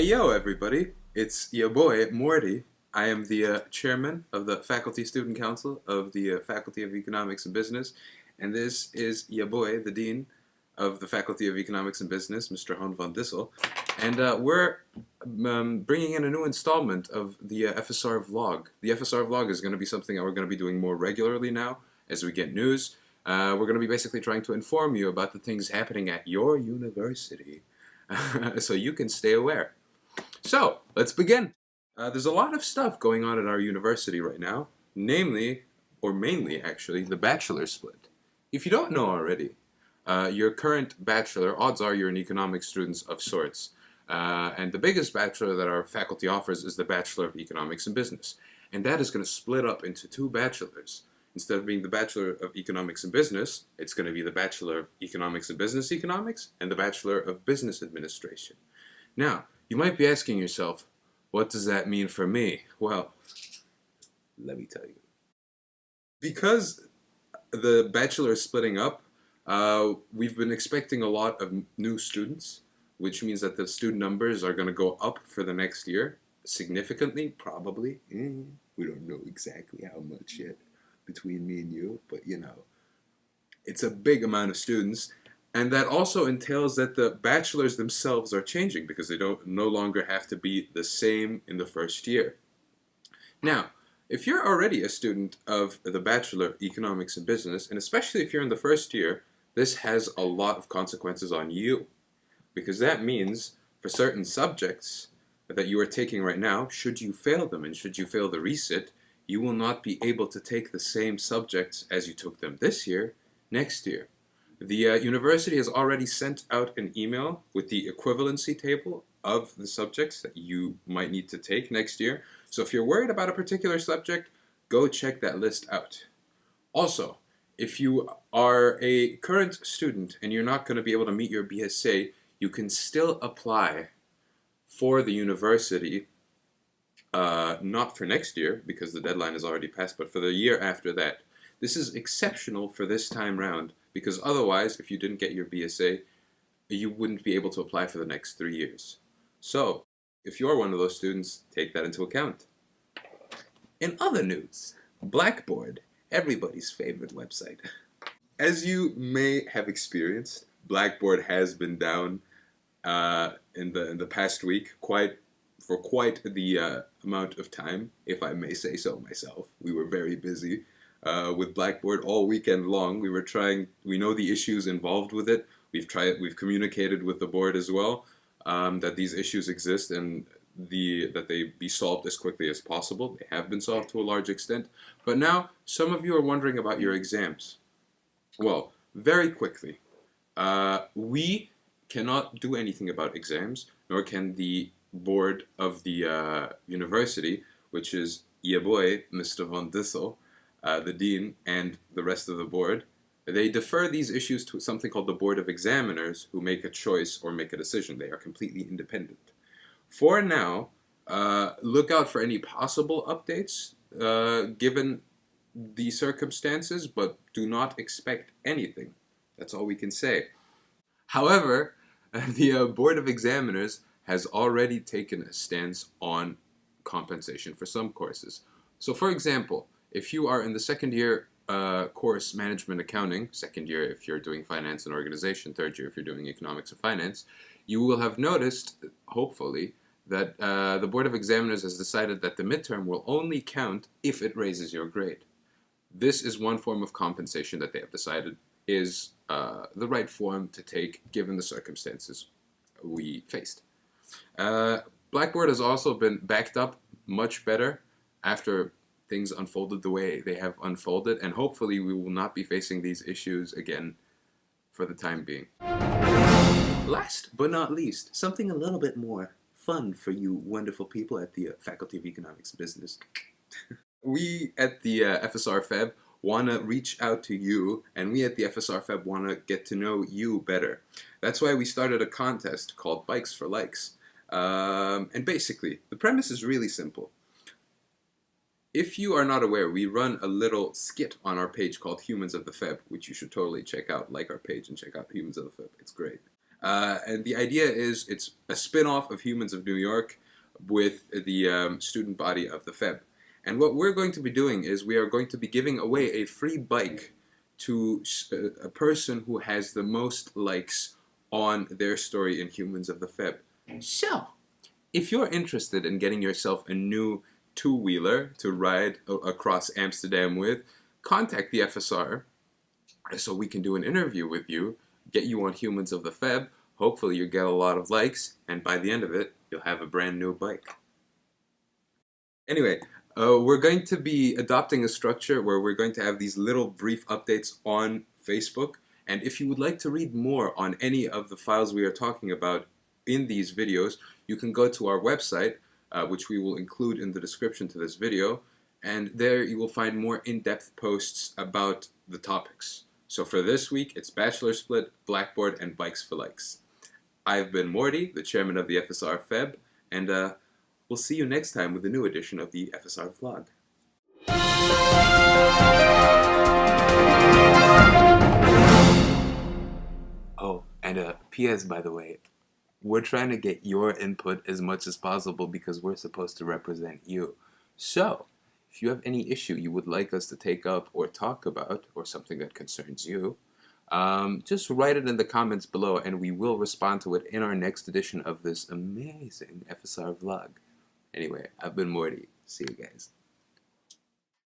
Hey yo everybody, it's your boy Morty. I am the chairman of the Faculty Student Council of the Faculty of Economics and Business, and this is your boy, the Dean of the Faculty of Economics and Business, Mr. Han van Dissel, and we're bringing in a new installment of the FSR vlog. The FSR vlog is going to be something that we're going to be doing more regularly now as we get news. We're going to be basically trying to inform you about the things happening at your university so you can stay aware. So, let's begin. There's a lot of stuff going on at our university right now, namely, or mainly actually, the bachelor split. If you don't know already, your current bachelor, odds are you're an economics student of sorts, and the biggest bachelor that our faculty offers is the Bachelor of Economics and Business, and that is going to split up into two bachelors. Instead of being the Bachelor of Economics and Business, it's going to be the Bachelor of Economics and Business Economics and the Bachelor of Business Administration. Now, you might be asking yourself, what does that mean for me? Well, let me tell you. Because the bachelor is splitting up, we've been expecting a lot of new students, which means that the student numbers are going to go up for the next year, significantly, probably. We don't know exactly how much yet between me and you, but you know, it's a big amount of students. And that also entails that the bachelors themselves are changing because they no longer have to be the same in the first year. Now, if you're already a student of the Bachelor of Economics and Business, and especially if you're in the first year, this has a lot of consequences on you. Because that means for certain subjects that you are taking right now, should you fail them and should you fail the resit, you will not be able to take the same subjects as you took them this year, next year. The university has already sent out an email with the equivalency table of the subjects that you might need to take next year. So if you're worried about a particular subject, go check that list out. Also, if you are a current student and you're not going to be able to meet your BSA, you can still apply for the university, not for next year because the deadline is already passed, but for the year after that. This is exceptional for this time round, because otherwise, if you didn't get your BSA, you wouldn't be able to apply for the next 3 years. So, if you're one of those students, take that into account. In other news, Blackboard, everybody's favorite website. As you may have experienced, Blackboard has been down in the past week for quite the amount of time, if I may say so myself. We were very busy with Blackboard all weekend long. We know the issues involved with it. We've communicated with the board as well, that these issues exist and that they be solved as quickly as possible. They have been solved to a large extent. But now, some of you are wondering about your exams. Well, very quickly, we cannot do anything about exams, nor can the board of the university, which is your boy, Mr. van Dissel, the dean, and the rest of the board. They defer these issues to something called the Board of Examiners, who make a choice or make a decision. They are completely independent. For now, look out for any possible updates given the circumstances, but do not expect anything. That's all we can say. However, the Board of Examiners has already taken a stance on compensation for some courses. So for example, if you are in the second year course Management Accounting, second year if you're doing Finance and Organization, third year if you're doing Economics and Finance, you will have noticed, hopefully, that the Board of Examiners has decided that the midterm will only count if it raises your grade. This is one form of compensation that they have decided is the right form to take given the circumstances we faced. Blackboard has also been backed up much better after things unfolded the way they have unfolded, and hopefully we will not be facing these issues again for the time being. Last but not least, something a little bit more fun for you wonderful people at the Faculty of Economics and Business. We at the FSR FEB want to reach out to you, and we at the FSR FEB want to get to know you better. That's why we started a contest called Bikes for Likes. And basically, the premise is really simple. If you are not aware, we run a little skit on our page called Humans of the FEB, which you should totally check out. Like our page and check out Humans of the FEB. It's great. And the idea is it's a spin-off of Humans of New York with the student body of the FEB. And what we're going to be doing is we are going to be giving away a free bike to a person who has the most likes on their story in Humans of the FEB. So, if you're interested in getting yourself a new two-wheeler to ride across Amsterdam with, contact the FSR so we can do an interview with you, get you on Humans of the FEB. Hopefully you get a lot of likes, and by the end of it, you'll have a brand new bike. Anyway, we're going to be adopting a structure where we're going to have these little brief updates on Facebook. And if you would like to read more on any of the files we are talking about in these videos, you can go to our website, which we will include in the description to this video. And there you will find more in-depth posts about the topics. So for this week, it's Bachelor Split, Blackboard, and Bikes for Likes. I've been Morty, the chairman of the FSR FEB, and we'll see you next time with a new edition of the FSR Vlog. Oh, and P.S. by the way, we're trying to get your input as much as possible because we're supposed to represent you. So, if you have any issue you would like us to take up or talk about, or something that concerns you, just write it in the comments below and we will respond to it in our next edition of this amazing FSR vlog. Anyway, I've been Morty. See you guys.